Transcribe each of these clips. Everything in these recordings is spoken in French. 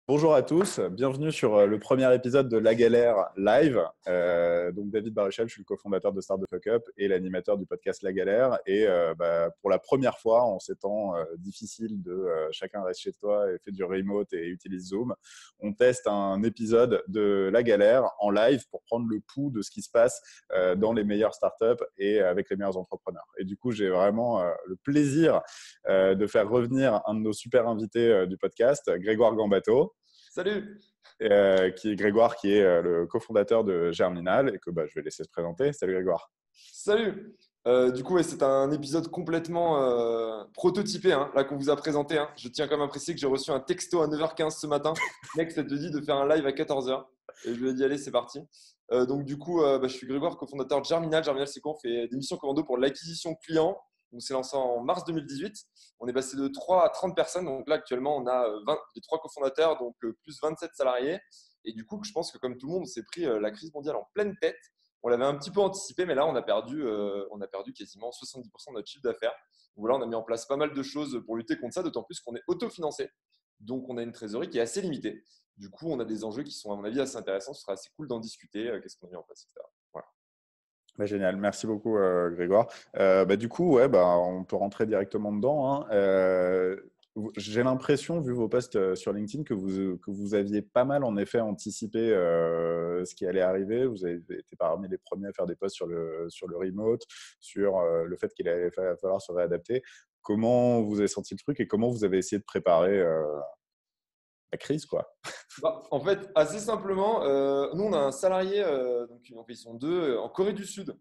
Bonjour à tous, bienvenue sur le premier épisode de La Galère Live. Donc David Baruchel, je suis le cofondateur de Start the Fuck Up et l'animateur du podcast La Galère. Et pour la première fois, en ces temps difficiles de chacun reste chez toi et fait du remote et utilise Zoom, on teste un épisode de La Galère en live pour prendre le pouls de ce qui se passe dans les meilleures startups et avec les meilleurs entrepreneurs. Et du coup, j'ai vraiment le plaisir de faire revenir un de nos super invités du podcast, Grégoire Gambato. Salut! Qui est Grégoire, qui est le cofondateur de Germinal et que je vais laisser se présenter. Salut Grégoire. Salut! Ouais, c'est un épisode complètement prototypé hein, là qu'on vous a présenté. Hein. Je tiens quand même à préciser que j'ai reçu un texto à 9h15 ce matin. Mec, ça te dit de faire un live à 14h. Et je lui ai dit, allez, c'est parti. Je suis Grégoire, cofondateur de Germinal. Germinal, c'est quoi? On fait des missions commando pour l'acquisition client. On s'est lancé en mars 2018. On est passé de 3 à 30 personnes. Donc là, actuellement, on a les 3 cofondateurs, donc plus 27 salariés. Et du coup, je pense que comme tout le monde, on s'est pris la crise mondiale en pleine tête. On l'avait un petit peu anticipé, mais là, on a perdu quasiment 70% de notre chiffre d'affaires. Voilà, on a mis en place pas mal de choses pour lutter contre ça, d'autant plus qu'on est autofinancé. Donc, on a une trésorerie qui est assez limitée. Du coup, on a des enjeux qui sont, à mon avis, assez intéressants. Ce sera assez cool d'en discuter. Qu'est-ce qu'on a mis en place, etc. Voilà. Génial, merci beaucoup Grégoire. Du coup, on peut rentrer directement dedans, hein. J'ai l'impression, vu vos posts sur LinkedIn, que vous aviez pas mal en effet anticipé ce qui allait arriver. Vous avez été parmi les premiers à faire des posts sur le remote, sur le fait qu'il allait falloir se réadapter. Comment vous avez senti le truc et comment vous avez essayé de préparer la crise, quoi? En fait, assez simplement, nous, on a un salarié, donc ils sont deux, en Corée du Sud.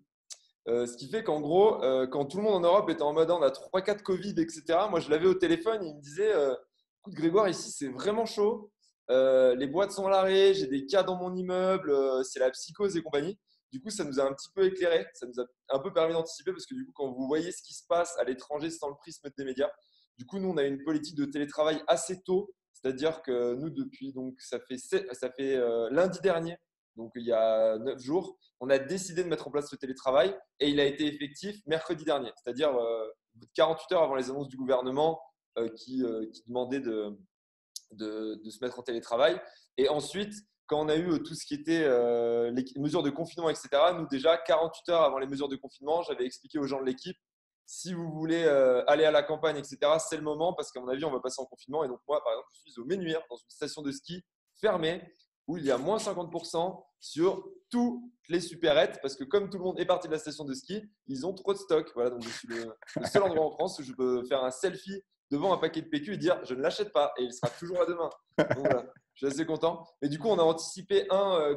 Ce qui fait qu'en gros, quand tout le monde en Europe était en mode on a 3-4 Covid, etc., moi je l'avais au téléphone et il me disait écoute, Grégoire, ici c'est vraiment chaud. Les boîtes sont à l'arrêt, j'ai des cas dans mon immeuble, c'est la psychose et compagnie. Du coup, ça nous a un petit peu éclairé, ça nous a un peu permis d'anticiper parce que du coup, quand vous voyez ce qui se passe à l'étranger sans le prisme des médias, du coup, nous on a une politique de télétravail assez tôt, c'est-à-dire que nous, depuis, donc ça fait lundi dernier, donc il y a 9 jours, on a décidé de mettre en place le télétravail et il a été effectif mercredi dernier, c'est-à-dire 48 heures avant les annonces du gouvernement qui demandaient de se mettre en télétravail. Et ensuite, quand on a eu tout ce qui était les mesures de confinement, etc., nous déjà, 48 heures avant les mesures de confinement, j'avais expliqué aux gens de l'équipe, si vous voulez aller à la campagne, etc., c'est le moment parce qu'à mon avis, on va passer en confinement. Et donc moi, par exemple, je suis au Ménuire, dans une station de ski fermée, où il y a moins 50% sur toutes les supérettes, parce que comme tout le monde est parti de la station de ski, ils ont trop de stock. Voilà, donc je suis le seul endroit en France où je peux faire un selfie devant un paquet de PQ et dire je ne l'achète pas et il sera toujours là demain. Donc voilà, je suis assez content. Et du coup, on a anticipé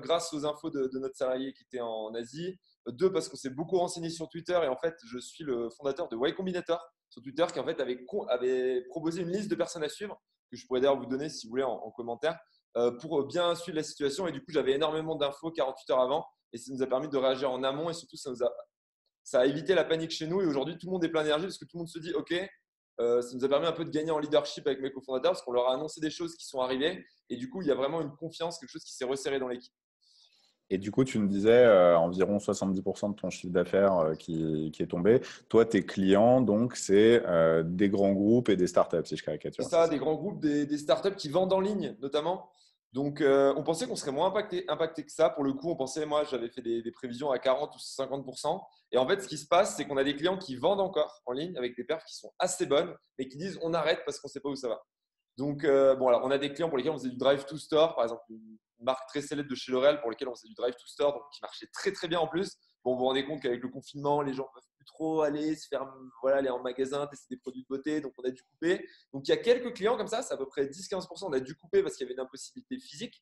grâce aux infos de notre salarié qui était en Asie. Deux, parce qu'on s'est beaucoup renseigné sur Twitter et en fait, je suis le fondateur de Y Combinator sur Twitter qui en fait avait proposé une liste de personnes à suivre que je pourrais d'ailleurs vous donner si vous voulez en commentaire pour bien suivre la situation. Et du coup, j'avais énormément d'infos 48 heures avant et ça nous a permis de réagir en amont et surtout, ça a évité la panique chez nous. Et aujourd'hui, tout le monde est plein d'énergie parce que tout le monde se dit OK, ça nous a permis un peu de gagner en leadership avec mes cofondateurs parce qu'on leur a annoncé des choses qui sont arrivées et du coup, il y a vraiment une confiance, quelque chose qui s'est resserré dans l'équipe. Et du coup, tu me disais environ 70% de ton chiffre d'affaires qui est tombé. Toi, tes clients, donc, c'est des grands groupes et des startups, si je C'est caricature, c'est ça, ça? des grands groupes, des startups qui vendent en ligne notamment. Donc, on pensait qu'on serait moins impacté que ça. Pour le coup, on pensait, moi, j'avais fait des prévisions à 40 ou 50%. Et en fait, ce qui se passe, c'est qu'on a des clients qui vendent encore en ligne avec des perfs qui sont assez bonnes, mais qui disent on arrête parce qu'on ne sait pas où ça va. Donc, alors, on a des clients pour lesquels on faisait du drive to store, par exemple, une marque très célèbre de chez L'Oréal pour lesquels on faisait du drive to store, donc qui marchait très, très bien en plus. Bon, vous vous rendez compte qu'avec le confinement, les gens ne peuvent plus trop aller se faire, voilà, aller en magasin, tester des produits de beauté, donc on a dû couper. Donc, il y a quelques clients comme ça, c'est à peu près 10-15%, on a dû couper parce qu'il y avait une impossibilité physique.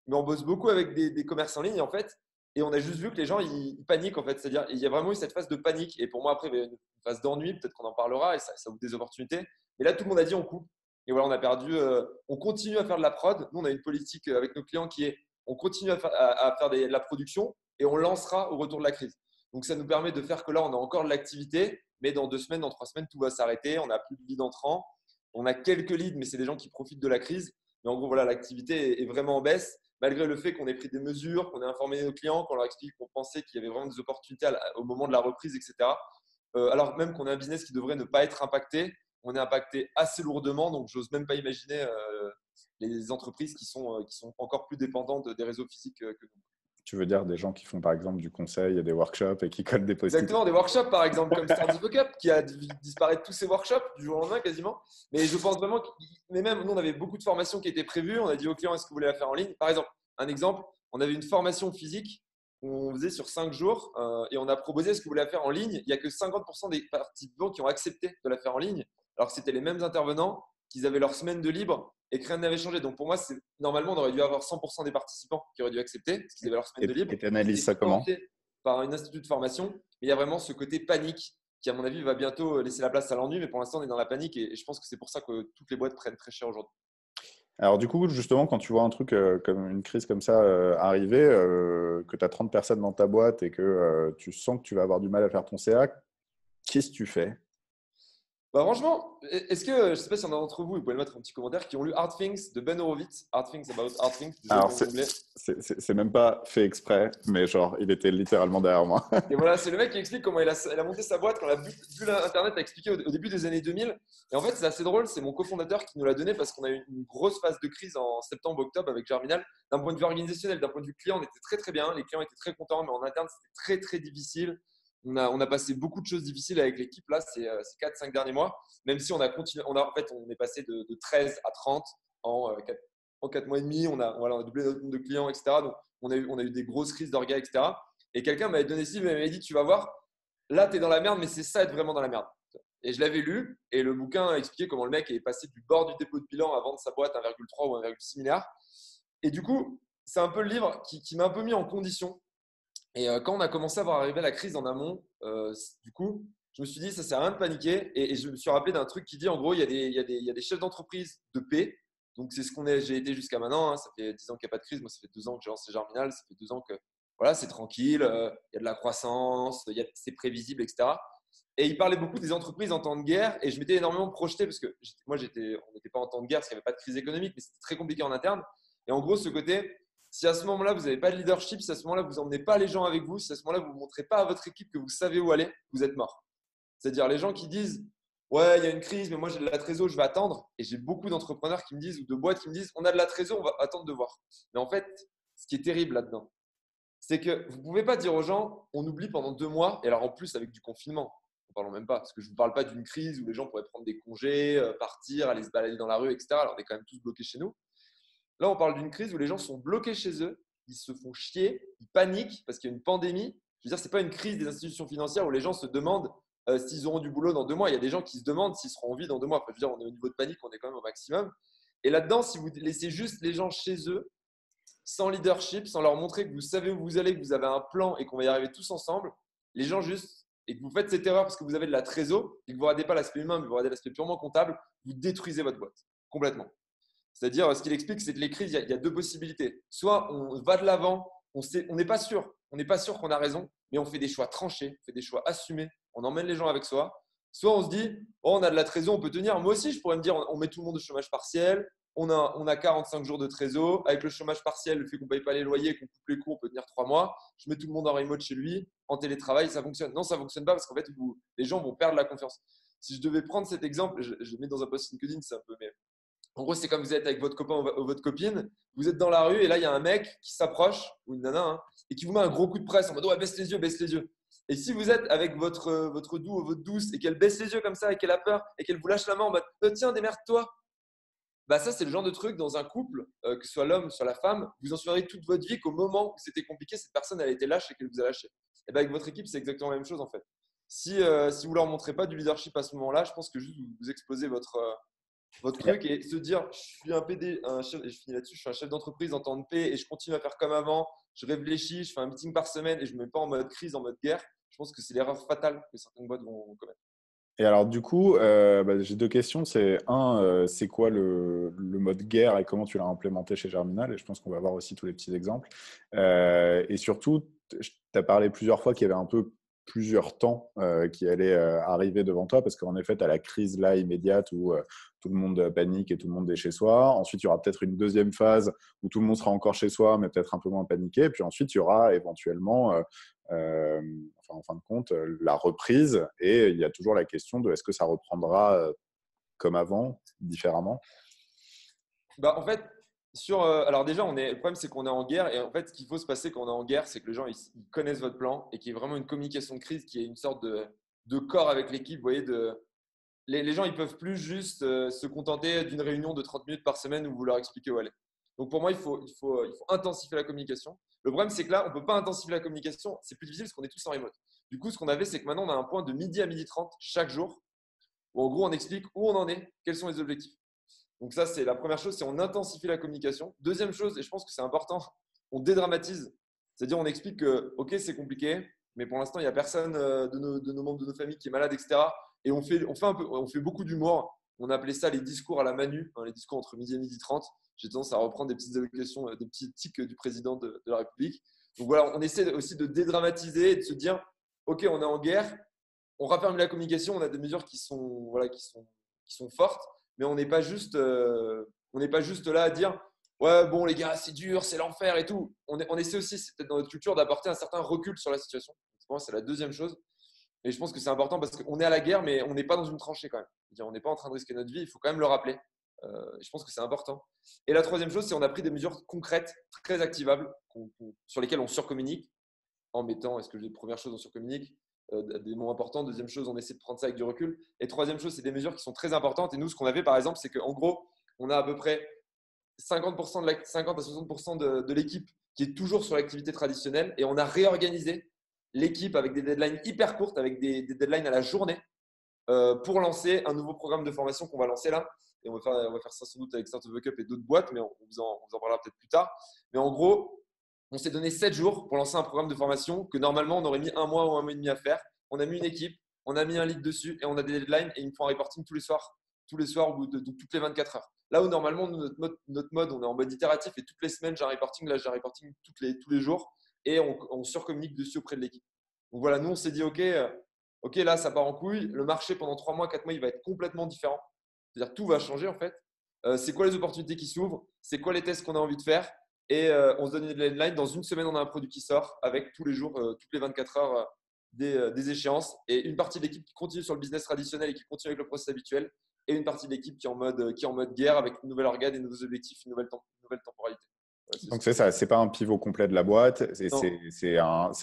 Mais on bosse beaucoup avec des commerces en ligne, en fait, et on a juste vu que les gens, ils paniquent, en fait. C'est-à-dire, il y a vraiment eu cette phase de panique. Et pour moi, après, il y a une phase d'ennui, peut-être qu'on en parlera, et ça ouvre des opportunités. Mais là, tout le monde a dit on coupe. Et voilà, on a perdu. On continue à faire de la prod. Nous, on a une politique avec nos clients qui est on continue à faire de la production et on lancera au retour de la crise. Donc, ça nous permet de faire que là, on a encore de l'activité, mais dans 2 semaines, dans 3 semaines, tout va s'arrêter. On n'a plus de leads entrants. On a quelques leads, mais c'est des gens qui profitent de la crise. Mais en gros, voilà, l'activité est vraiment en baisse, malgré le fait qu'on ait pris des mesures, qu'on ait informé nos clients, qu'on leur explique qu'on pensait qu'il y avait vraiment des opportunités au moment de la reprise, etc. Alors même qu'on a un business qui devrait ne pas être impacté, on est impacté assez lourdement, donc j'ose même pas imaginer les entreprises qui sont encore plus dépendantes des réseaux physiques que nous. Tu veux dire des gens qui font par exemple du conseil et des workshops et qui collent des post-it? Exactement, des workshops par exemple, comme Start the Fuck Up, qui a disparu de tous ces workshops du jour au lendemain quasiment. Mais je pense vraiment mais même nous, on avait beaucoup de formations qui étaient prévues. On a dit aux clients, est-ce que vous voulez la faire en ligne? Par exemple, un exemple, on avait une formation physique qu'on faisait sur 5 jours et on a proposé, est-ce que vous voulez la faire en ligne? Il n'y a que 50% des participants qui ont accepté de la faire en ligne, alors que c'était les mêmes intervenants, qu'ils avaient leur semaine de libre et que rien n'avait changé. Donc pour moi, normalement, on aurait dû avoir 100% des participants qui auraient dû accepter parce qu'ils avaient leur semaine de libre. Et tu analyses ça comment? Par une institut de formation, mais il y a vraiment ce côté panique qui, à mon avis, va bientôt laisser la place à l'ennui. Mais pour l'instant, on est dans la panique et je pense que c'est pour ça que toutes les boîtes prennent très cher aujourd'hui. Alors du coup, justement, quand tu vois un truc comme une crise comme ça arriver, que tu as 30 personnes dans ta boîte et que tu sens que tu vas avoir du mal à faire ton CA, qu'est-ce que tu fais? Bah, franchement, est-ce que, je ne sais pas si y en a d'entre vous, vous pouvez le mettre un petit commentaire, qui ont lu Hard Things de Ben Horowitz, Hard Things About Hard Things, désolé Alors, pour mon anglais. c'est même pas fait exprès, mais genre, il était littéralement derrière moi. Et voilà, c'est le mec qui explique comment il a monté sa boîte, quand il a vu l'Internet, a expliqué au début des années 2000. Et en fait, c'est assez drôle, c'est mon cofondateur qui nous l'a donné parce qu'on a eu une grosse phase de crise en septembre-octobre avec Germinal. D'un point de vue organisationnel, d'un point de vue client, on était très très bien. Les clients étaient très contents, mais en interne, c'était très très difficile. On a passé beaucoup de choses difficiles avec l'équipe là, ces 4-5 derniers mois, même si on a continué. En fait, on est passé de 13 à 30 en 4 mois et demi. On a doublé notre nombre de clients, etc. Donc, on a eu des grosses crises d'orga, etc. Et quelqu'un m'avait donné ci, m'avait dit, tu vas voir, là, tu es dans la merde, mais c'est ça être vraiment dans la merde. Et je l'avais lu, et le bouquin expliquait comment le mec est passé du bord du dépôt de bilan à vendre sa boîte 1,3 ou 1,6 milliard. Et du coup, c'est un peu le livre qui m'a un peu mis en condition. Et quand on a commencé à voir arriver la crise en amont, du coup, je me suis dit, ça sert à rien de paniquer. Et je me suis rappelé d'un truc qui dit, en gros, il y a des chefs d'entreprise de paix. Donc, c'est ce j'ai été jusqu'à maintenant. Hein. Ça fait 10 ans qu'il n'y a pas de crise. Moi, ça fait 2 ans que j'ai lancé Germinal. Ça fait 2 ans que voilà, c'est tranquille. Il y a de la croissance, c'est prévisible, etc. Et il parlait beaucoup des entreprises en temps de guerre. Et je m'étais énormément projeté parce que on n'était pas en temps de guerre parce qu'il n'y avait pas de crise économique, mais c'était très compliqué en interne. Et en gros, ce côté, si à ce moment-là, vous n'avez pas de leadership, si à ce moment-là, vous n'emmenez pas les gens avec vous, si à ce moment-là, vous ne montrez pas à votre équipe que vous savez où aller, vous êtes mort. C'est-à-dire les gens qui disent ouais, il y a une crise, mais moi j'ai de la trésor, je vais attendre. Et j'ai beaucoup d'entrepreneurs qui me disent ou de boîtes qui me disent on a de la trésor, on va attendre de voir. Mais en fait, ce qui est terrible là-dedans, c'est que vous ne pouvez pas dire aux gens on oublie pendant 2 mois, et alors en plus avec du confinement. Ne parlons même pas, parce que je ne vous parle pas d'une crise où les gens pourraient prendre des congés, partir, aller se balader dans la rue, etc. Alors on est quand même tous bloqués chez nous. Là, on parle d'une crise où les gens sont bloqués chez eux, ils se font chier, ils paniquent parce qu'il y a une pandémie. Je veux dire, ce n'est pas une crise des institutions financières où les gens se demandent s'ils auront du boulot dans 2 mois. Il y a des gens qui se demandent s'ils seront en vie dans 2 mois. Enfin, je veux dire, on est au niveau de panique, on est quand même au maximum. Et là-dedans, si vous laissez juste les gens chez eux, sans leadership, sans leur montrer que vous savez où vous allez, que vous avez un plan et qu'on va y arriver tous ensemble, les gens juste, et que vous faites cette erreur parce que vous avez de la trésor et que vous ne regardez pas l'aspect humain, mais vous regardez l'aspect purement comptable, vous détruisez votre boîte complètement. C'est-à-dire, ce qu'il explique, c'est que les crises, il y a 2 possibilités. Soit on va de l'avant, on n'est pas sûr, qu'on a raison, mais on fait des choix tranchés, on fait des choix assumés, on emmène les gens avec soi. Soit on se dit, oh, on a de la trésor, on peut tenir. Moi aussi, je pourrais me dire, on met tout le monde au chômage partiel, on a 45 jours de trésor. Avec le chômage partiel, le fait qu'on ne paye pas les loyers, qu'on coupe les cours, on peut tenir 3 mois. Je mets tout le monde en remote chez lui, en télétravail, ça fonctionne. Non, ça ne fonctionne pas parce qu'en fait, les gens vont perdre la confiance. Si je devais prendre cet exemple, je le mets dans un post LinkedIn, c'est un peu. Mais en gros, c'est comme vous êtes avec votre copain ou votre copine, vous êtes dans la rue et là, il y a un mec qui s'approche, ou une nana, hein, et qui vous met un gros coup de presse en mode ouais, baisse les yeux, baisse les yeux. Et si vous êtes avec votre doux ou votre douce et qu'elle baisse les yeux comme ça et qu'elle a peur et qu'elle vous lâche la main en mode tiens, démerde-toi, bah ça, c'est le genre de truc dans un couple, que ce soit l'homme, soit la femme, vous en souviendrez toute votre vie qu'au moment où c'était compliqué, cette personne, elle a été lâche et qu'elle vous a lâché. Et bien avec votre équipe, c'est exactement la même chose en fait. Si vous leur montrez pas du leadership à ce moment-là, je pense que juste vous exposez votre truc et se dire je suis un PD, un chef, et je finis là-dessus, je suis un chef d'entreprise en temps de paix et je continue à faire comme avant, je réfléchis, je fais un meeting par semaine et je ne me mets pas en mode crise, en mode guerre. Je pense que c'est l'erreur fatale que certaines boîtes vont commettre. Et alors, du coup, j'ai 2 questions. C'est c'est quoi le mode guerre et comment tu l'as implémenté chez Germinal? Et je pense qu'on va voir aussi tous les petits exemples. Et surtout, tu as parlé plusieurs fois qu'il y avait un peu plusieurs temps qui allaient arriver devant toi parce qu'en effet, tu as la crise là immédiate où tout le monde panique et tout le monde est chez soi. Ensuite, il y aura peut-être une deuxième phase où tout le monde sera encore chez soi, mais peut-être un peu moins paniqué. Puis ensuite, il y aura éventuellement euh, en fin de compte, la reprise. Et il y a toujours la question de est-ce que ça reprendra comme avant, différemment? Bah, en fait, alors déjà, le problème, c'est qu'on est en guerre. Et en fait, ce qu'il faut se passer quand on est en guerre, c'est que les gens ils connaissent votre plan et qu'il y ait vraiment une communication de crise, qui est une sorte de corps avec l'équipe. Vous voyez, les gens, ils peuvent plus juste se contenter d'une réunion de 30 minutes par semaine où vous leur expliquez où aller. Donc pour moi, il faut intensifier la communication. Le problème, c'est que là, on ne peut pas intensifier la communication. C'est plus difficile parce qu'on est tous en remote. Du coup, ce qu'on avait, c'est que maintenant, on a un point de midi à midi 30 chaque jour où en gros, on explique où on en est, quels sont les objectifs. Donc ça, c'est la première chose, c'est on intensifie la communication. Deuxième chose, et je pense que c'est important, on dédramatise. C'est-à-dire, on explique que, OK, c'est compliqué, mais pour l'instant, il n'y a personne de nos membres de nos familles qui est malade, etc. Et on fait beaucoup d'humour. On appelait ça les discours à la Manu, hein, les discours entre midi et midi 30. J'ai tendance à reprendre des petites allocations, des petits tics du président de la République. Donc voilà, on essaie aussi de dédramatiser et de se dire, OK, on est en guerre, on raffermit la communication, on a des mesures qui sont fortes, mais on n'est pas juste là à dire ouais, bon, les gars, c'est dur, c'est l'enfer et tout. On essaie aussi, c'est peut-être dans notre culture, d'apporter un certain recul sur la situation. Pour moi, c'est la deuxième chose. Et je pense que c'est important parce qu'on est à la guerre, mais on n'est pas dans une tranchée quand même. C'est-à-dire, on n'est pas en train de risquer notre vie, il faut quand même le rappeler. Je pense que c'est important. Et la troisième chose, c'est qu'on a pris des mesures concrètes, très activables, sur lesquelles on surcommunique en mettant, est-ce que j'ai première chose, on surcommunique, des mots importants. Deuxième chose, on essaie de prendre ça avec du recul. Et troisième chose, c'est des mesures qui sont très importantes. Et nous, ce qu'on avait par exemple, c'est qu'en gros, on a à peu près 50 à 60% de l'équipe qui est toujours sur l'activité traditionnelle. Et on a réorganisé l'équipe avec des deadlines hyper courtes, avec des deadlines à la journée, pour lancer un nouveau programme de formation qu'on va lancer là. Et on va faire ça sans doute avec Start of the Cup et d'autres boîtes, mais on vous en parlera peut-être plus tard. Mais en gros, on s'est donné 7 jours pour lancer un programme de formation que normalement on aurait mis un mois ou un mois et demi à faire. On a mis une équipe, on a mis un lead dessus et on a des deadlines et il me faut un reporting tous les soirs ou toutes les 24 heures. Là où normalement notre mode, on est en mode itératif et toutes les semaines j'ai un reporting, là j'ai un reporting tous les jours et on surcommunique dessus auprès de l'équipe. Donc voilà, nous on s'est dit ok, là ça part en couille, le marché pendant 3 mois, 4 mois il va être complètement différent. C'est-à-dire tout va changer en fait. C'est quoi les opportunités qui s'ouvrent, c'est quoi les tests qu'on a envie de faire et on se donne une deadline. Dans une semaine, on a un produit qui sort avec tous les jours, toutes les 24 heures, des échéances. Et une partie de l'équipe qui continue sur le business traditionnel et qui continue avec le process habituel. Et une partie de l'équipe qui est en mode guerre avec une nouvelle organe, des nouveaux objectifs, une nouvelle temporalité. Ouais, Donc c'est ça, c'est pas un pivot complet de la boîte, non, c'est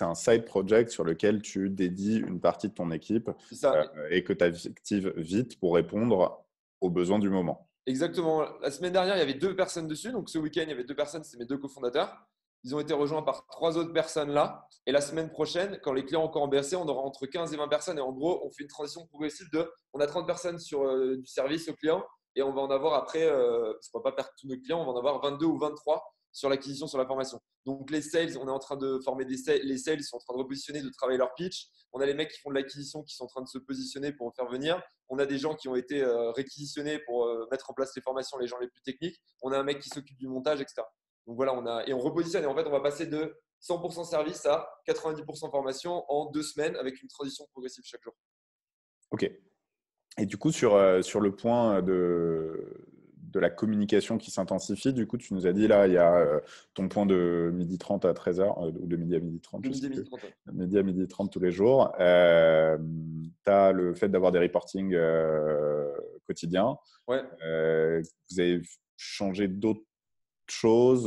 un side project sur lequel tu dédies une partie de ton équipe c'est ça. et que tu actives vite pour répondre aux besoins du moment. Exactement. La semaine dernière, il y avait 2 personnes dessus. Donc ce week-end, il y avait 2 personnes, c'est mes 2 cofondateurs. Ils ont été rejoints par 3 autres personnes là. Et la semaine prochaine, quand les clients ont encore en BRC, on aura entre 15 et 20 personnes. Et en gros, on fait une transition progressive on a 30 personnes sur du service aux clients. Et on va en avoir après, parce qu'on ne va pas perdre tous nos clients, on va en avoir 22 ou 23 sur l'acquisition, sur la formation. Donc les sales, on est en train de former les sales, ils sont en train de repositionner, de travailler leur pitch. On a les mecs qui font de l'acquisition qui sont en train de se positionner pour en faire venir. On a des gens qui ont été réquisitionnés pour mettre en place les formations, les gens les plus techniques. On a un mec qui s'occupe du montage, etc. Donc voilà, et on repositionne. Et en fait, on va passer de 100% service à 90% formation en 2 semaines avec une transition progressive chaque jour. Ok. Et du coup, sur le point de la communication qui s'intensifie, du coup, tu nous as dit là, il y a ton point de midi 30 à 13h, ou de midi à midi 30, De je sais midi à plus. midi 30. Midi à midi 30 tous les jours. Tu as le fait d'avoir des reportings quotidiens. Ouais. Vous avez changé d'autres choses.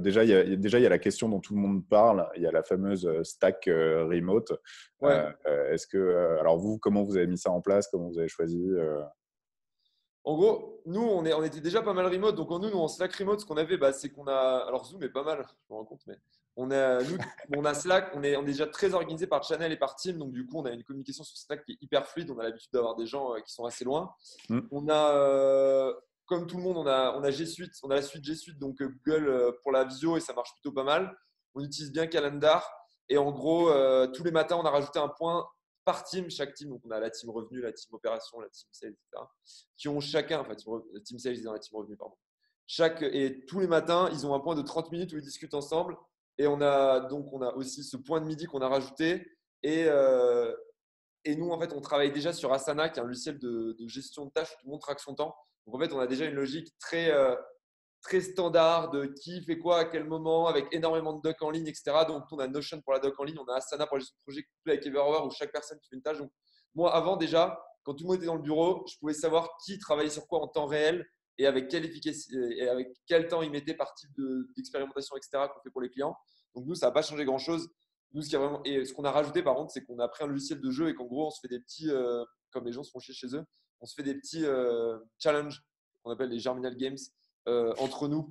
Déjà, il y a la question dont tout le monde parle. Il y a la fameuse stack remote. Ouais. Alors vous, comment vous avez mis ça en place? Comment vous avez choisi En gros, nous, on était déjà pas mal remote. Donc, nous, en Slack remote, ce qu'on avait, c'est qu'on a. Alors, Zoom est pas mal, je me rends compte, mais on a Slack, on est déjà très organisé par channel et par team. Donc, du coup, on a une communication sur Slack qui est hyper fluide. On a l'habitude d'avoir des gens qui sont assez loin. Hmm. On a, comme tout le monde, on a G Suite, on a la suite G Suite, donc Google pour la visio et ça marche plutôt pas mal. On utilise bien Calendar. Et en gros, tous les matins, on a rajouté un point par team, chaque team. Donc, on a la team revenu, la team opération, la team sales, etc. Qui ont chacun, enfin, team sales et dans la team revenu, pardon. Et tous les matins, ils ont un point de 30 minutes où ils discutent ensemble. Et on a aussi ce point de midi qu'on a rajouté. Et nous, en fait, on travaille déjà sur Asana, qui est un logiciel de gestion de tâches où tout le monde traque son temps. Donc, en fait, on a déjà une logique très standard de qui fait quoi à quel moment, avec énormément de docs en ligne, etc. Donc, on a Notion pour la doc en ligne, on a Asana pour la gestion de projet couplé avec Everhour où chaque personne fait une tâche. Donc, moi, avant déjà, quand tout le monde était dans le bureau, je pouvais savoir qui travaillait sur quoi en temps réel et avec quelle efficacité et avec quel temps ils mettaient par type d'expérimentation, etc., qu'on fait pour les clients. Donc nous, ça n'a pas changé grand-chose. Nous, ce qu'on a rajouté par contre, c'est qu'on a pris un logiciel de jeu et qu'en gros, on se fait des petits, comme les gens se font chier chez eux, on se fait des petits challenges qu'on appelle les Germinal Games entre nous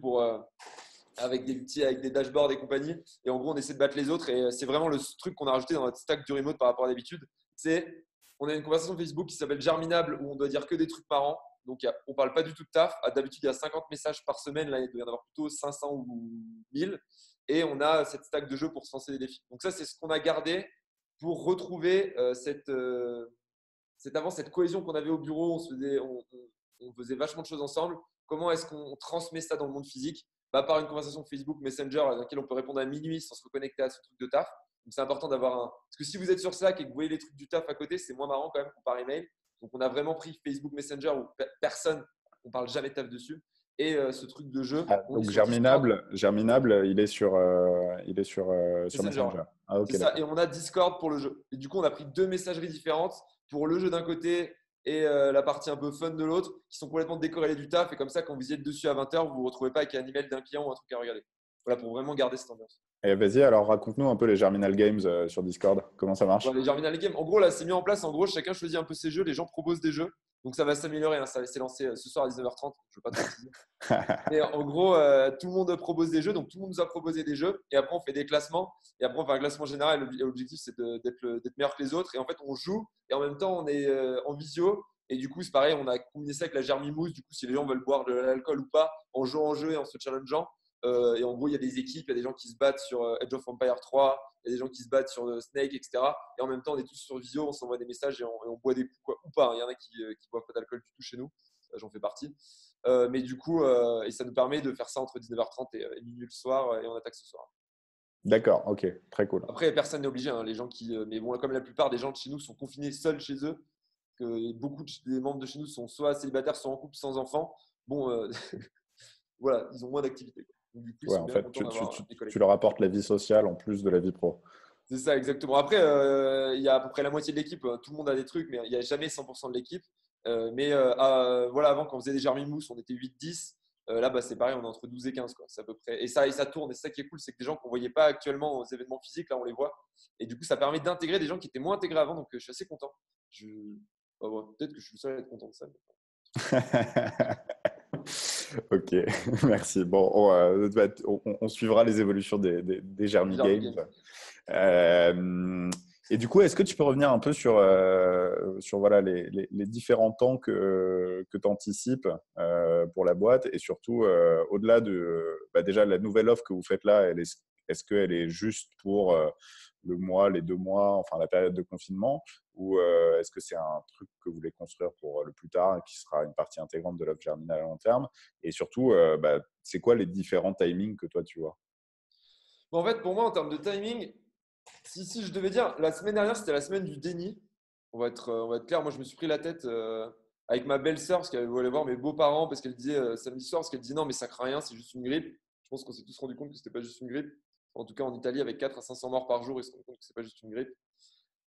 avec des dashboards et compagnie. Et en gros, on essaie de battre les autres. Et c'est vraiment le truc qu'on a rajouté dans notre stack du remote par rapport à d'habitude. On a une conversation Facebook qui s'appelle Germinable où on doit dire que des trucs par an. Donc, on ne parle pas du tout de taf. D'habitude, il y a 50 messages par semaine. Là, il doit y en avoir plutôt 500 ou 1000. Et on a cette stack de jeu pour se lancer des défis. Donc, ça, c'est ce qu'on a gardé pour retrouver cette cohésion qu'on avait au bureau. On faisait vachement de choses ensemble. Comment est-ce qu'on transmet ça dans le monde physique? Par une conversation Facebook Messenger dans laquelle on peut répondre à minuit sans se reconnecter à ce truc de taf. Donc, c'est important d'avoir un… Parce que si vous êtes sur Slack et que vous voyez les trucs du taf à côté, c'est moins marrant quand même que par email. Donc, on a vraiment pris Facebook Messenger où personne, on ne parle jamais de taf dessus. Et ce truc de jeu. Donc, Germinable, il est sur Messenger. Messenger. Ah, ok, c'est ça. Et on a Discord pour le jeu. Et du coup, on a pris 2 messageries différentes pour le jeu d'un côté et la partie un peu fun de l'autre, qui sont complètement décorrélées du taf. Et comme ça, quand vous y êtes dessus à 20h, vous ne vous retrouvez pas avec un email d'un client ou un truc à regarder. Voilà, pour vraiment garder cette ambiance. Et vas-y, alors raconte-nous un peu les Germinal Games sur Discord. Comment ça marche? Les Germinal Games, en gros, là, c'est mis en place. En gros, chacun choisit un peu ses jeux. Les gens proposent des jeux. Donc, ça va s'améliorer. Hein. Ça s'est lancé ce soir à 19h30. Je ne veux pas trop préciser. Et en gros, tout le monde propose des jeux. Donc, tout le monde nous a proposé des jeux. Et après, on fait des classements. Et après, on fait un classement général. L'objectif, c'est d'être meilleur que les autres. Et en fait, on joue. Et en même temps, on est en visio. Et du coup, c'est pareil. On a combiné ça avec la Germimousse. Du coup, si les gens veulent boire de l'alcool ou pas, en jouant en jeu et en se challengeant. Et en gros, il y a des équipes. Il y a des gens qui se battent sur Age of Empire 3. Il y a des gens qui se battent sur Snake, etc. Et en même temps, on est tous sur visio. On s'envoie des messages et on boit des coups, quoi, ou pas. Il y en a qui boivent pas d'alcool du tout chez nous. J'en fais partie. Mais du coup, et ça nous permet de faire ça entre 19h30 et minuit le soir, et on attaque ce soir. D'accord, ok, très cool. Après, personne n'est obligé. Hein, les gens mais bon, comme la plupart des gens de chez nous sont confinés seuls chez eux, que beaucoup des membres de chez nous sont soit célibataires, soit en couple, sans enfants. Bon, voilà, ils ont moins d'activité. Donc, du coup, ils Ouais, sont en bien fait, contents d'avoir tu leur apportes la vie sociale en plus de la vie pro. C'est ça, exactement. Après, il y a à peu près la moitié de l'équipe. Tout le monde a des trucs, mais il n'y a jamais 100% de l'équipe. Voilà, avant, quand on faisait des Germimousse, on était 8-10. Là, c'est pareil, on est entre 12 et 15. Quoi. C'est à peu près… et ça tourne. Et c'est ça qui est cool, c'est que des gens qu'on ne voyait pas actuellement aux événements physiques, là, on les voit. Et du coup, ça permet d'intégrer des gens qui étaient moins intégrés avant. Donc, je suis assez content. Peut-être que je suis le seul à être content de ça. Ok, merci. Bon, on suivra les évolutions des Germi Games. Et du coup, est-ce que tu peux revenir un peu sur voilà, les différents temps que tu anticipes pour la boîte et surtout, au-delà de déjà la nouvelle offre que vous faites là, est-ce qu'elle est juste pour le mois, les 2 mois, enfin la période de confinement, ou est-ce que c'est un truc que vous voulez construire pour le plus tard et qui sera une partie intégrante de l'offre Germinal à long terme? Et surtout, c'est quoi les différents timings que toi tu vois? Bon, en fait, pour moi, en termes de timing, si je devais dire, la semaine dernière, c'était la semaine du déni. On va être clair. Moi, je me suis pris la tête avec ma belle-sœur parce qu'elle voulait voir mes beaux-parents parce qu'elle disait samedi soir, parce qu'elle disait non, mais ça craint rien, c'est juste une grippe. Je pense qu'on s'est tous rendu compte que c'était pas juste une grippe. En tout cas, en Italie, avec 4 à 500 morts par jour, ils se rendent compte que c'est pas juste une grippe.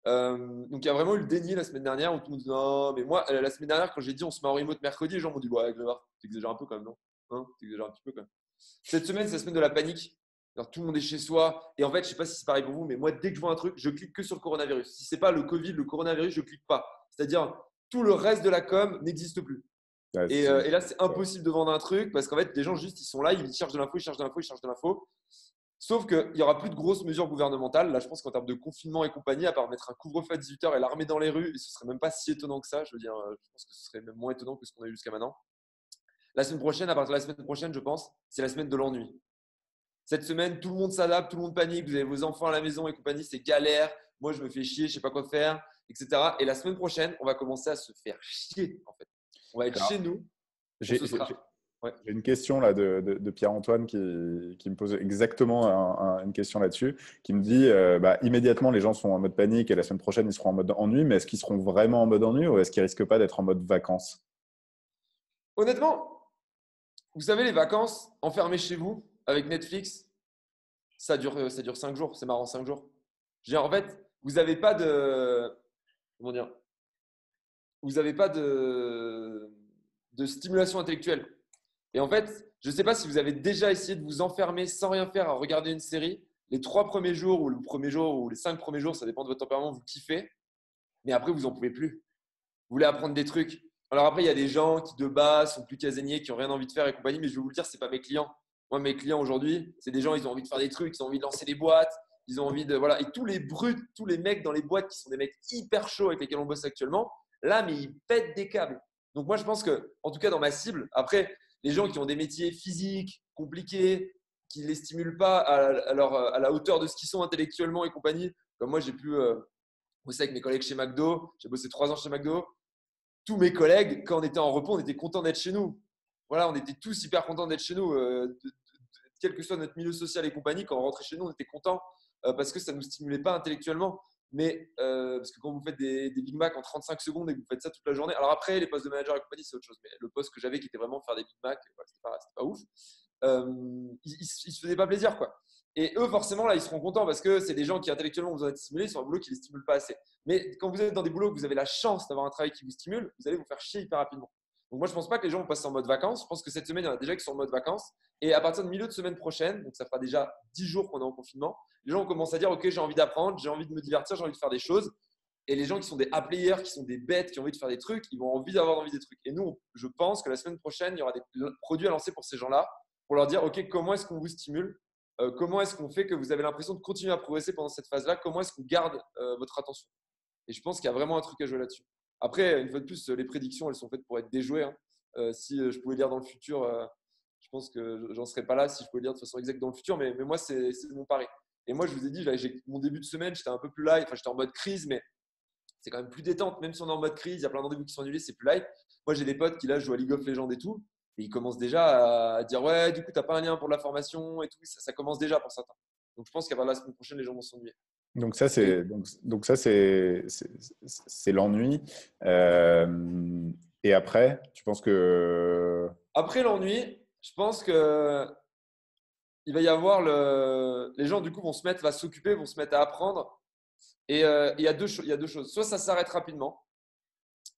Donc, il y a vraiment eu le déni la semaine dernière où tout le monde dit non, mais moi, la semaine dernière, quand j'ai dit on se met en remote mercredi, les gens m'ont dit ouais, Grégoire, t'exagères un peu quand même, non? Hein, t'exagères un petit peu quand même. Cette semaine, c'est la semaine de la panique. Alors, tout le monde est chez soi. Et en fait, je ne sais pas si c'est pareil pour vous, mais moi, dès que je vois un truc, je clique que sur le coronavirus. Si ce n'est pas le Covid, le coronavirus, je ne clique pas. C'est-à-dire, tout le reste de la com n'existe plus. Ouais, Et là, c'est impossible de vendre un truc parce qu'en fait, les gens, juste, ils sont là, ils cherchent de l'info, ils cherchent de l'info, ils cherchent de l'info. Sauf qu'il n'y aura plus de grosses mesures gouvernementales. Là, je pense qu'en termes de confinement et compagnie, à part mettre un couvre-feu à 18h et l'armée dans les rues, et ce ne serait même pas si étonnant que ça. Je veux dire, je pense que ce serait même moins étonnant que ce qu'on a eu jusqu'à maintenant. La semaine prochaine, à partir de la semaine prochaine, je pense, c'est la semaine de l'ennui. Cette semaine, tout le monde s'adapte, tout le monde panique. Vous avez vos enfants à la maison et compagnie, c'est galère. Moi, je me fais chier, je ne sais pas quoi faire, etc. Et la semaine prochaine, on va commencer à se faire chier, en fait. On va être chez nous. J'ai une question là de Pierre-Antoine qui me pose exactement une question là-dessus, qui me dit immédiatement les gens sont en mode panique et la semaine prochaine ils seront en mode ennui, mais est-ce qu'ils seront vraiment en mode ennui ou est-ce qu'ils risquent pas d'être en mode vacances? Honnêtement, vous savez, les vacances enfermées chez vous avec Netflix, ça dure 5 jours. C'est marrant, 5 jours. Je veux dire, en fait, vous n'avez pas de… Comment dire? Vous n'avez pas de stimulation intellectuelle. Et en fait, je ne sais pas si vous avez déjà essayé de vous enfermer sans rien faire à regarder une série. Les 3 premiers jours ou le premier jour ou les 5 premiers jours, ça dépend de votre tempérament, vous kiffez. Mais après, vous n'en pouvez plus. Vous voulez apprendre des trucs. Alors après, il y a des gens qui de base sont plus casaniers, qui n'ont rien envie de faire et compagnie. Mais je vais vous le dire, ce n'est pas mes clients. Moi, mes clients aujourd'hui, c'est des gens, ils ont envie de faire des trucs, ils ont envie de lancer des boîtes. Ils ont envie de. Voilà. Et tous les brutes, tous les mecs dans les boîtes qui sont des mecs hyper chauds avec lesquels on bosse actuellement, là, mais ils pètent des câbles. Donc moi, je pense que, en tout cas, dans ma cible, après, les gens qui ont des métiers physiques, compliqués, qui ne les stimulent pas à la hauteur de ce qu'ils sont intellectuellement et compagnie, comme moi, j'ai pu bosser avec mes collègues chez McDo, j'ai bossé 3 ans chez McDo. Tous mes collègues, quand on était en repos, on était contents d'être chez nous. Voilà, on était tous hyper contents d'être chez nous. Quel que soit notre milieu social et compagnie, quand on rentrait chez nous, on était contents parce que ça ne nous stimulait pas intellectuellement. Mais parce que quand vous faites des Big Mac en 35 secondes et que vous faites ça toute la journée, alors après, les postes de manager et compagnie, c'est autre chose. Mais le poste que j'avais qui était vraiment faire des Big Mac, voilà, c'était pas ouf. Ils se faisaient pas plaisir, quoi. Et eux, forcément, là, ils seront contents parce que c'est des gens qui intellectuellement vous ont été stimulés sur un boulot qui ne les stimule pas assez. Mais quand vous êtes dans des boulots où vous avez la chance d'avoir un travail qui vous stimule, vous allez vous faire chier hyper rapidement. Donc moi, je ne pense pas que les gens vont passer en mode vacances. Je pense que cette semaine, il y en a déjà qui sont en mode vacances. Et à partir de milieu de semaine prochaine, donc ça fera déjà 10 jours qu'on est en confinement, les gens commencent à dire, OK, j'ai envie d'apprendre, j'ai envie de me divertir, j'ai envie de faire des choses. Et les gens qui sont des A-players, qui sont des bêtes, qui ont envie de faire des trucs, ils vont avoir envie des trucs. Et nous, je pense que la semaine prochaine, il y aura des produits à lancer pour ces gens-là, pour leur dire, OK, comment est-ce qu'on vous stimule? Comment est-ce qu'on fait que vous avez l'impression de continuer à progresser pendant cette phase-là? Comment est-ce qu'on garde votre attention? Et je pense qu'il y a vraiment un truc à jouer là-dessus. Après, une fois de plus, les prédictions, elles sont faites pour être déjouées, hein. Si je pouvais lire dans le futur, je pense que j'en serais pas là si je pouvais lire de façon exacte dans le futur. Mais moi, c'est mon pari. Et moi, je vous ai dit, mon début de semaine, j'étais un peu plus light. Enfin, j'étais en mode crise, mais c'est quand même plus détente. Même si on est en mode crise, il y a plein de rendez-vous qui sont annulés, c'est plus light. Moi, j'ai des potes qui là jouent à League of Legends et tout. Et ils commencent déjà à dire, ouais, du coup, tu n'as pas un lien pour la formation et tout. Ça commence déjà pour certains. Donc, je pense qu'à partir de la semaine prochaine, les gens vont s'ennuyer. Donc ça, Et c'est l'ennui. Et après, tu penses que… après l'ennui, je pense que il va y avoir les gens du coup vont s'occuper, vont se mettre à apprendre. Et il y a il y a deux choses. Soit ça s'arrête rapidement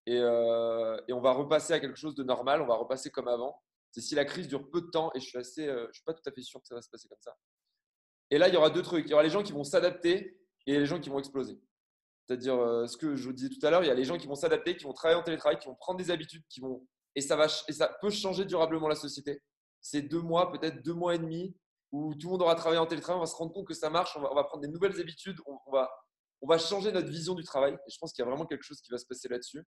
et on va repasser à quelque chose de normal, on va repasser comme avant. C'est si la crise dure peu de temps et je suis pas tout à fait sûr que ça va se passer comme ça. Et là, il y aura deux trucs. Il y aura les gens qui vont s'adapter et les gens qui vont exploser. C'est-à-dire ce que je vous disais tout à l'heure, il y a les gens qui vont s'adapter, qui vont travailler en télétravail, qui vont prendre des habitudes, et ça peut changer durablement la société. C'est 2 mois, peut-être 2 mois et demi, où tout le monde aura travaillé en télétravail, on va se rendre compte que ça marche, on va prendre des nouvelles habitudes, on va changer notre vision du travail. Et je pense qu'il y a vraiment quelque chose qui va se passer là-dessus.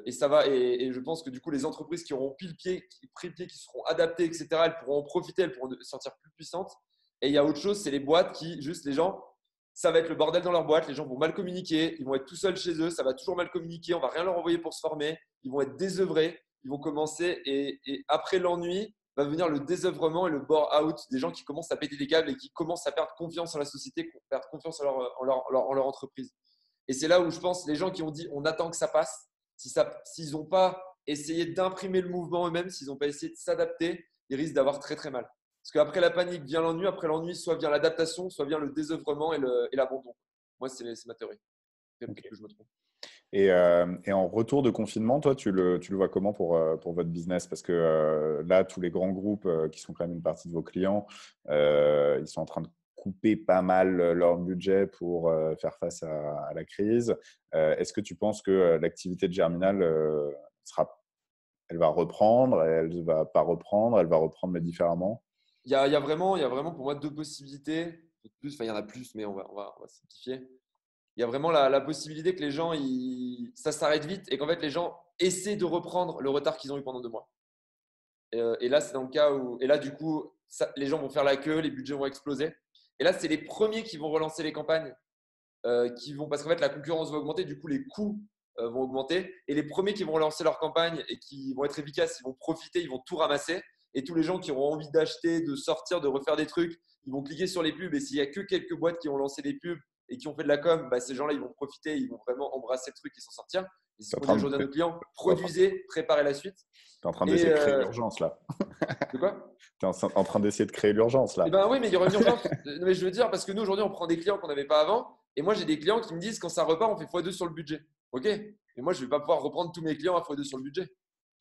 Et ça va. Et je pense que du coup, les entreprises qui auront pris le pied, qui seront adaptées, etc., elles pourront en profiter, elles pourront sortir plus puissantes. Et il y a autre chose, c'est les boîtes qui, juste les gens, ça va être le bordel dans leur boîte. Les gens vont mal communiquer, ils vont être tout seuls chez eux, ça va toujours mal communiquer, on va rien leur envoyer pour se former, ils vont être désœuvrés, ils vont commencer. Et après l'ennui, va venir le désœuvrement et le bore-out des gens qui commencent à péter des câbles et qui commencent à perdre confiance en la société, perdre confiance en leur entreprise. Et c'est là où je pense les gens qui ont dit on attend que ça passe, s'ils n'ont pas essayé d'imprimer le mouvement eux-mêmes, s'ils n'ont pas essayé de s'adapter, ils risquent d'avoir très très mal. Parce qu'après la panique vient l'ennui, après l'ennui, soit vient l'adaptation, soit vient le désœuvrement et l'abandon. Moi, c'est ma théorie. Peut-être Ok. que je me trompe. Et en retour de confinement, toi, tu le vois comment pour votre business? Parce que là, tous les grands groupes qui sont quand même une partie de vos clients, ils sont en train de couper pas mal leur budget pour faire face à la crise. Est-ce que tu penses que l'activité de Germinal elle va reprendre, elle va pas reprendre, elle va reprendre mais différemment? Il y a vraiment pour moi deux possibilités. Plus, enfin, il y en a plus, mais on va simplifier. Il y a vraiment la possibilité que les gens, ça s'arrête vite et qu'en fait, les gens essaient de reprendre le retard qu'ils ont eu pendant 2 mois. Et là, c'est dans le cas où. Et là, du coup, les gens vont faire la queue, les budgets vont exploser. Et là, c'est les premiers qui vont relancer les campagnes, parce qu'en fait, la concurrence va augmenter, du coup, les coûts vont augmenter. Et les premiers qui vont relancer leur campagne et qui vont être efficaces, ils vont profiter, ils vont tout ramasser. Et tous les gens qui auront envie d'acheter, de sortir, de refaire des trucs, ils vont cliquer sur les pubs. Et s'il n'y a que quelques boîtes qui ont lancé des pubs et qui ont fait de la com, bah, ces gens-là, ils vont profiter, ils vont vraiment embrasser le truc et s'en sortir. Et c'est Tu es ce en qu'on dit train de, aujourd'hui à nos clients, t'es en train produisez, préparez la suite. t'es en train Et d'essayer de créer l'urgence là. de quoi? Tu es en train d'essayer de créer l'urgence Eh là. ben oui, mais il y aura une urgence. Mais je veux dire, parce que nous, aujourd'hui, on prend des clients qu'on n'avait pas avant. Et moi, j'ai des clients qui me disent, quand ça repart, on fait x2 sur le budget. OK? Et moi, je ne vais pas pouvoir reprendre tous mes clients à x2 sur le budget. Tu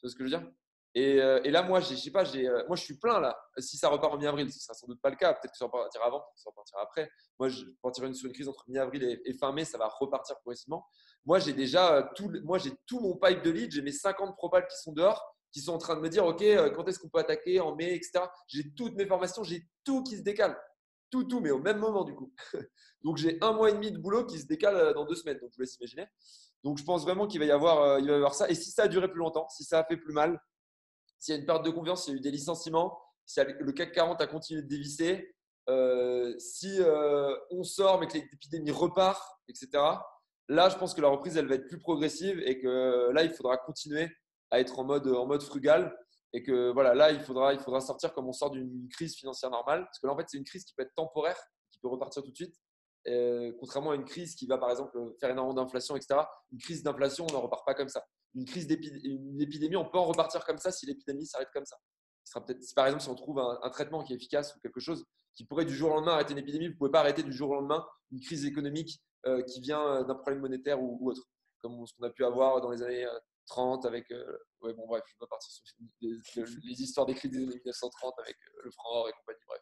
vois ce que je veux dire? Et là, moi, je sais pas, moi, je suis plein là. Si ça repart en mi-avril, ce sera sans doute pas le cas. Peut-être que ça repartira avant, peut-être que ça repartira après. Moi, je partirai sur une crise entre mi-avril et fin mai, ça va repartir progressivement. Moi, j'ai déjà j'ai tout mon pipe de lead. J'ai mes 50 propals qui sont dehors, qui sont en train de me dire, OK, quand est-ce qu'on peut attaquer en mai, etc. J'ai toutes mes formations, j'ai tout qui se décale. Tout, mais au même moment du coup. Donc, j'ai 1 mois et demi de boulot qui se décale dans 2 semaines. Donc, je vous laisse imaginer. Donc, je pense vraiment qu'il va y avoir ça. Et si ça a duré plus longtemps, si ça a fait plus mal, s'il y a une perte de confiance, s'il y a eu des licenciements, si le CAC 40 a continué de dévisser, si on sort mais que l'épidémie repart, etc. Là, je pense que la reprise, elle va être plus progressive et que là, il faudra continuer à être en mode frugal et que voilà, là, il faudra sortir comme on sort d'une crise financière normale. Parce que là, en fait, c'est une crise qui peut être temporaire, qui peut repartir tout de suite. Contrairement à une crise qui va, par exemple, faire énormément d'inflation, etc. Une crise d'inflation, on n'en repart pas comme ça. Une épidémie, on peut en repartir comme ça si l'épidémie s'arrête comme ça. Si par exemple, si on trouve un traitement qui est efficace ou quelque chose qui pourrait du jour au lendemain arrêter une épidémie, vous ne pouvez pas arrêter du jour au lendemain une crise économique qui vient d'un problème monétaire ou autre, comme ce qu'on a pu avoir dans les années 30 avec. Ouais, bon, bref, je ne vais pas partir sur les histoires des crises des années 1930 avec le franc or et compagnie, bref.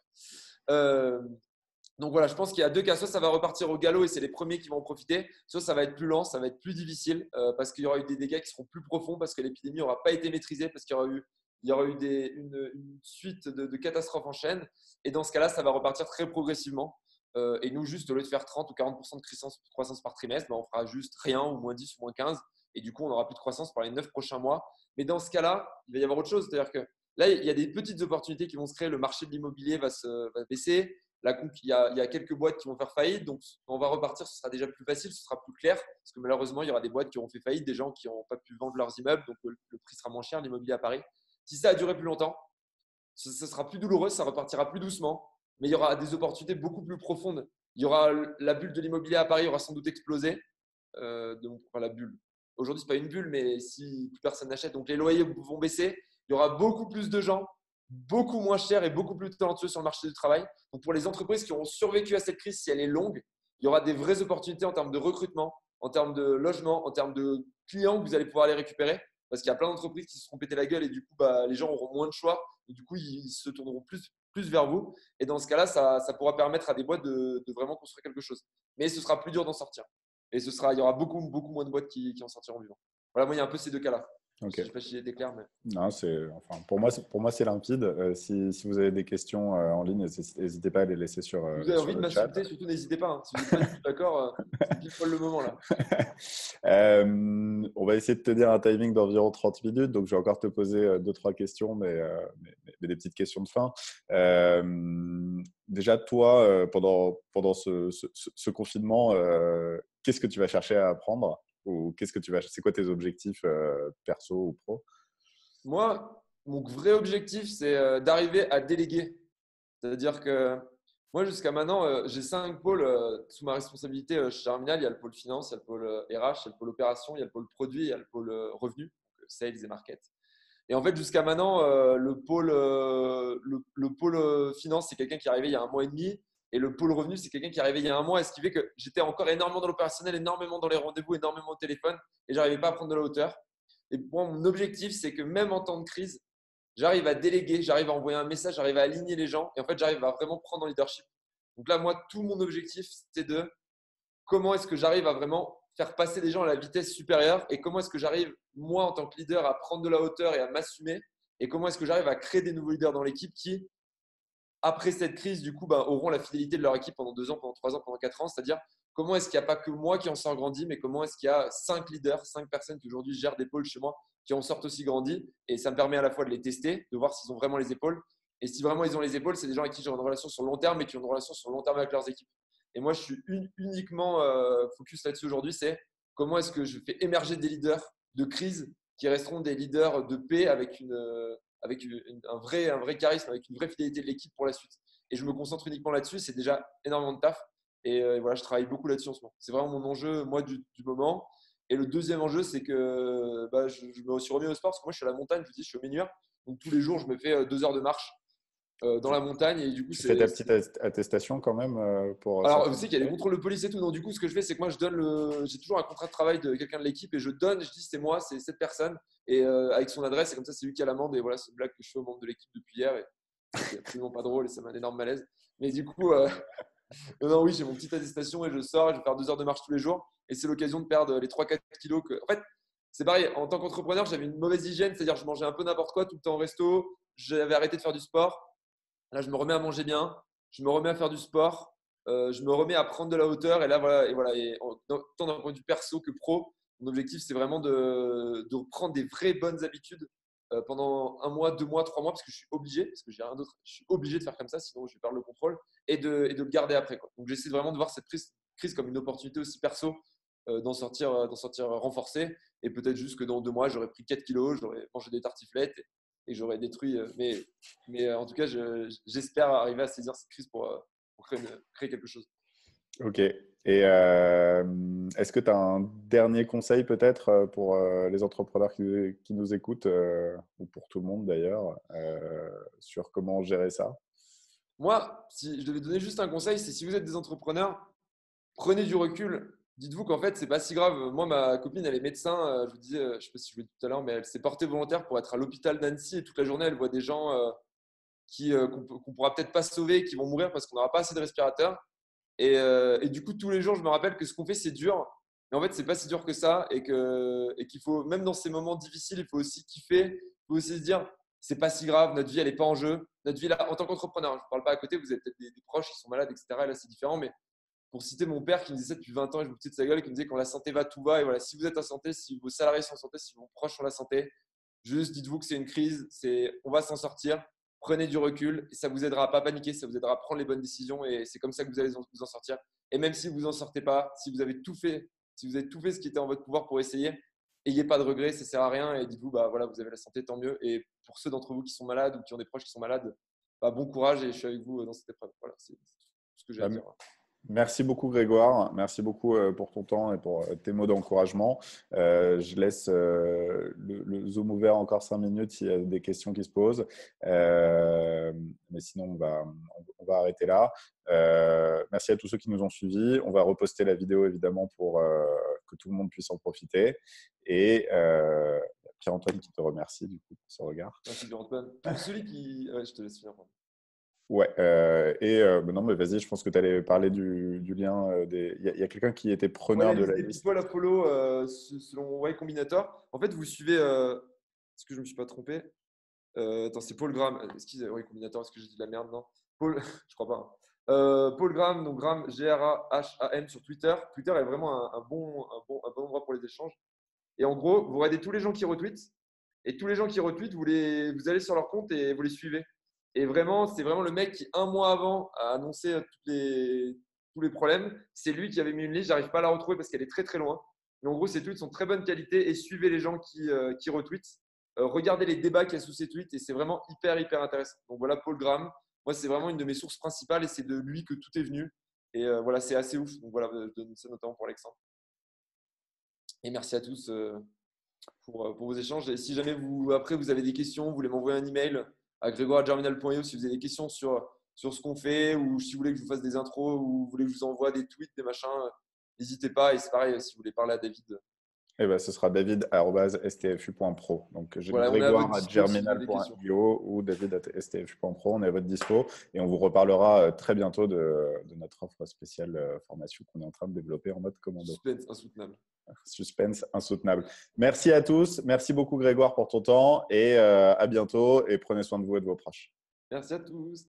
Donc voilà, je pense qu'il y a 2 cas. Soit ça va repartir au galop et c'est les premiers qui vont en profiter, soit ça va être plus lent, ça va être plus difficile parce qu'il y aura eu des dégâts qui seront plus profonds, parce que l'épidémie n'aura pas été maîtrisée, parce qu'il y aura eu une suite de catastrophes en chaîne. Et dans ce cas-là, ça va repartir très progressivement. Et nous, juste au lieu de faire 30 ou 40% de croissance par trimestre, on fera juste rien, ou moins 10 ou moins 15. Et du coup, on n'aura plus de croissance pour les 9 prochains mois. Mais dans ce cas-là, il va y avoir autre chose. C'est-à-dire que là, il y a des petites opportunités qui vont se créer. Le marché de l'immobilier va baisser. Il y a quelques boîtes qui vont faire faillite. Donc, quand on va repartir, ce sera déjà plus facile, ce sera plus clair. Parce que malheureusement, il y aura des boîtes qui auront fait faillite, des gens qui n'ont pas pu vendre leurs immeubles. Donc, le prix sera moins cher, l'immobilier à Paris. Si ça a duré plus longtemps, ce sera plus douloureux, ça repartira plus doucement. Mais il y aura des opportunités beaucoup plus profondes. Il y aura la bulle de l'immobilier à Paris aura sans doute explosé. La bulle. Aujourd'hui, ce n'est pas une bulle, mais si plus personne n'achète, donc les loyers vont baisser. Il y aura beaucoup plus de gens, beaucoup moins chers et beaucoup plus talentueux sur le marché du travail. Donc, pour les entreprises qui auront survécu à cette crise, si elle est longue, il y aura des vraies opportunités en termes de recrutement, en termes de logement, en termes de clients que vous allez pouvoir aller récupérer. Parce qu'il y a plein d'entreprises qui se seront pété la gueule et du coup, les gens auront moins de choix. Et du coup, ils se tourneront plus vers vous. Et dans ce cas-là, ça pourra permettre à des boîtes de vraiment construire quelque chose. Mais ce sera plus dur d'en sortir. Et il y aura beaucoup moins de boîtes qui en sortiront vivants. Voilà, moi, il y a un peu ces 2 cas-là. Ok. Je ne sais pas si j'ai été clair, mais… Non, pour moi, c'est limpide. Si vous avez des questions en ligne, n'hésitez pas à les laisser Si vous avez envie de le chat. m'insulter, surtout n'hésitez pas. Hein. Si vous n'êtes pas du tout d'accord, c'est pile poil le moment là. On va essayer de tenir un timing d'environ 30 minutes. Donc, je vais encore te poser 2-3 questions, mais des petites questions de fin. Déjà, toi, pendant ce confinement, qu'est-ce que tu vas chercher à apprendre ou c'est quoi tes objectifs perso ou pro? Moi, mon vrai objectif, c'est d'arriver à déléguer. C'est-à-dire que moi, jusqu'à maintenant, j'ai 5 pôles sous ma responsabilité chez Germinal. Il y a le pôle finance, il y a le pôle RH, il y a le pôle opération, il y a le pôle produit, il y a le pôle revenu, donc sales et market. Et en fait, jusqu'à maintenant, le pôle finance, c'est quelqu'un qui est arrivé il y a 1 mois et demi. Et le pôle revenu, c'est quelqu'un qui est arrivé il y a 1 mois. Et ce qui fait que j'étais encore énormément dans l'opérationnel, énormément dans les rendez-vous, énormément au téléphone. Et j'arrivais pas à prendre de la hauteur. Et pour moi, mon objectif, c'est que même en temps de crise, j'arrive à déléguer, j'arrive à envoyer un message, j'arrive à aligner les gens. Et en fait, j'arrive à vraiment prendre en leadership. Donc là, moi, tout mon objectif, c'est de comment est-ce que j'arrive à vraiment faire passer les gens à la vitesse supérieure et comment est-ce que j'arrive, moi, en tant que leader, à prendre de la hauteur et à m'assumer et comment est-ce que j'arrive à créer des nouveaux leaders dans l'équipe qui, après cette crise, du coup, auront la fidélité de leur équipe pendant 2 ans, pendant 3 ans, pendant 4 ans. C'est-à-dire, comment est-ce qu'il n'y a pas que moi qui en sort grandi, mais comment est-ce qu'il y a 5 leaders, 5 personnes qui aujourd'hui gèrent des pôles chez moi qui en sortent aussi grandi. Et ça me permet à la fois de les tester, de voir s'ils ont vraiment les épaules. Et si vraiment ils ont les épaules, c'est des gens avec qui j'ai une relation sur le long terme et qui ont une relation sur le long terme avec leurs équipes. Et moi, je suis uniquement focus là-dessus aujourd'hui, c'est comment est-ce que je fais émerger des leaders de crise qui resteront des leaders de paix avec un vrai charisme, avec une vraie fidélité de l'équipe pour la suite. Et je me concentre uniquement là-dessus, c'est déjà énormément de taf. Et voilà, je travaille beaucoup là-dessus en ce moment. C'est vraiment mon enjeu, moi, du moment. Et le deuxième enjeu, c'est que je me suis remis au sport parce que moi, je suis à la montagne, je vous dis, je suis au Ménuire. Donc tous les jours, je me fais 2 heures de marche. dans la montagne. Et du coup, Tu fais ta petite attestation quand même pour alors, vous sortir savez du qu'il y a les trail? contrôles de police et tout. Donc, du coup, ce que je fais, c'est que moi, j'ai toujours un contrat de travail de quelqu'un de l'équipe et je donne, je dis c'est moi, c'est cette personne et avec son adresse. Et comme ça, c'est lui qui a l'amende. Et voilà, c'est une blague que je fais aux membres de l'équipe depuis hier et c'est absolument pas drôle et ça m'a un énorme malaise. Mais du coup, non, oui, j'ai mon petite attestation et je sors et je vais faire 2 heures de marche tous les jours. Et c'est l'occasion de perdre les 3-4 kilos. En fait, c'est pareil. En tant qu'entrepreneur, j'avais une mauvaise hygiène, c'est-à-dire je mangeais un peu n'importe quoi tout le temps au resto. J'avais arrêté de faire du sport. Là, je me remets à manger bien, je me remets à faire du sport, je me remets à prendre de la hauteur. Et là, voilà, tant d'un point de vue perso que pro, mon objectif, c'est vraiment de reprendre des vraies bonnes habitudes pendant 1 mois, 2 mois, 3 mois, parce que je suis obligé, parce que j'ai rien d'autre, je suis obligé de faire comme ça, sinon je vais perdre le contrôle, et de le garder après, quoi. Donc, j'essaie vraiment de voir cette crise comme une opportunité aussi perso, d'en sortir renforcé. Et peut-être juste que dans 2 mois, j'aurais pris 4 kilos, j'aurais mangé des tartiflettes et j'aurais détruit. Mais en tout cas, j'espère arriver à saisir cette crise pour créer quelque chose. Ok. Et est-ce que tu as un dernier conseil peut-être pour les entrepreneurs qui nous écoutent, ou pour tout le monde d'ailleurs, sur comment gérer ça? Moi, si je devais donner juste un conseil, c'est si vous êtes des entrepreneurs, prenez du recul. Dites-vous qu'en fait, c'est pas si grave. Moi, ma copine, elle est médecin. Je vous disais, je sais pas si je vous l'ai dit tout à l'heure, mais elle s'est portée volontaire pour être à l'hôpital d'Annecy et toute la journée, elle voit des gens qu'on pourra peut-être pas sauver, qui vont mourir parce qu'on n'aura pas assez de respirateurs. Et du coup, tous les jours, je me rappelle que ce qu'on fait, c'est dur. Mais en fait, c'est pas si dur que ça. Et qu'il faut, même dans ces moments difficiles, il faut aussi kiffer. Il faut aussi se dire, c'est pas si grave, notre vie, elle n'est pas en jeu. Notre vie, là, en tant qu'entrepreneur, je ne parle pas à côté, vous avez peut-être des proches qui sont malades, etc. Et là, c'est différent. Mais pour citer mon père qui me disait ça depuis 20 ans, et je me foutais de sa gueule, qui me disait quand la santé va, tout va. Et voilà, si vous êtes en santé, si vos salariés sont en santé, si vos proches sont en santé, juste dites-vous que c'est une crise, on va s'en sortir. Prenez du recul et ça vous aidera à pas paniquer, ça vous aidera à prendre les bonnes décisions et c'est comme ça que vous allez vous en sortir. Et même si vous n'en sortez pas, si vous avez tout fait, ce qui était en votre pouvoir pour essayer, ayez pas de regrets, ça sert à rien et dites-vous bah voilà, vous avez la santé, tant mieux. Et pour ceux d'entre vous qui sont malades ou qui ont des proches qui sont malades, bah, bon courage et je suis avec vous dans cette épreuve. Voilà, c'est tout ce que j'ai à Bah, dire. Merci beaucoup Grégoire, merci beaucoup pour ton temps et pour tes mots d'encouragement. Je laisse le Zoom ouvert encore 5 minutes s'il y a des questions qui se posent. Mais sinon, on va arrêter là. Merci à tous ceux qui nous ont suivis. On va reposter la vidéo évidemment pour que tout le monde puisse en profiter. Et Pierre-Antoine qui te remercie du coup pour ce regard. Merci Pierre-Antoine. Celui qui… Ouais, je te laisse finir. Ouais, non, mais vas-y, je pense que tu allais parler du lien. Il y a quelqu'un qui était Ouais, preneur la de liste la des liste. people à follow selon Y Combinator. En fait, vous suivez. Est-ce que je ne me suis pas trompé? Attends, c'est Paul Graham. Excusez, Y Combinator, est-ce que j'ai dit de la merde? Non. Paul, je crois pas. Paul Graham, donc Graham, Graham sur Twitter. Twitter est vraiment un bon endroit pour les échanges. Et en gros, vous regardez tous les gens qui retweetent. Et tous les gens qui retweetent, vous allez sur leur compte et vous les suivez. Et vraiment, c'est vraiment le mec qui, 1 mois avant, a annoncé tous les problèmes. C'est lui qui avait mis une liste. J'arrive pas à la retrouver parce qu'elle est très très loin. Mais en gros, ces tweets sont de très bonne qualité et suivez les gens qui retweetent. Regardez les débats qu'il y a sous ces tweets et c'est vraiment hyper hyper intéressant. Donc voilà, Paul Graham. Moi, c'est vraiment une de mes sources principales et c'est de lui que tout est venu. Et voilà, c'est assez ouf. Donc voilà, je donne ça notamment pour Alexandre. Et merci à tous pour vos échanges. Et si jamais après vous avez des questions, vous voulez m'envoyer un email à grégoire@germinal.io si vous avez des questions sur ce qu'on fait ou si vous voulez que je vous fasse des intros ou vous voulez que je vous envoie des tweets, des machins, n'hésitez pas. Et c'est pareil, si vous voulez parler à David. Eh ben, ce sera david@stfu.pro. Donc, Voilà, on est à votre dispo si vous avez des questions. grégoire@germinal.io ou david@stfu.pro. On est à votre dispo et on vous reparlera très bientôt de notre offre spéciale formation qu'on est en train de développer en mode commando. Suspense insoutenable. Suspense insoutenable. Merci à tous. Merci beaucoup Grégoire pour ton temps et à bientôt et prenez soin de vous et de vos proches. Merci à tous.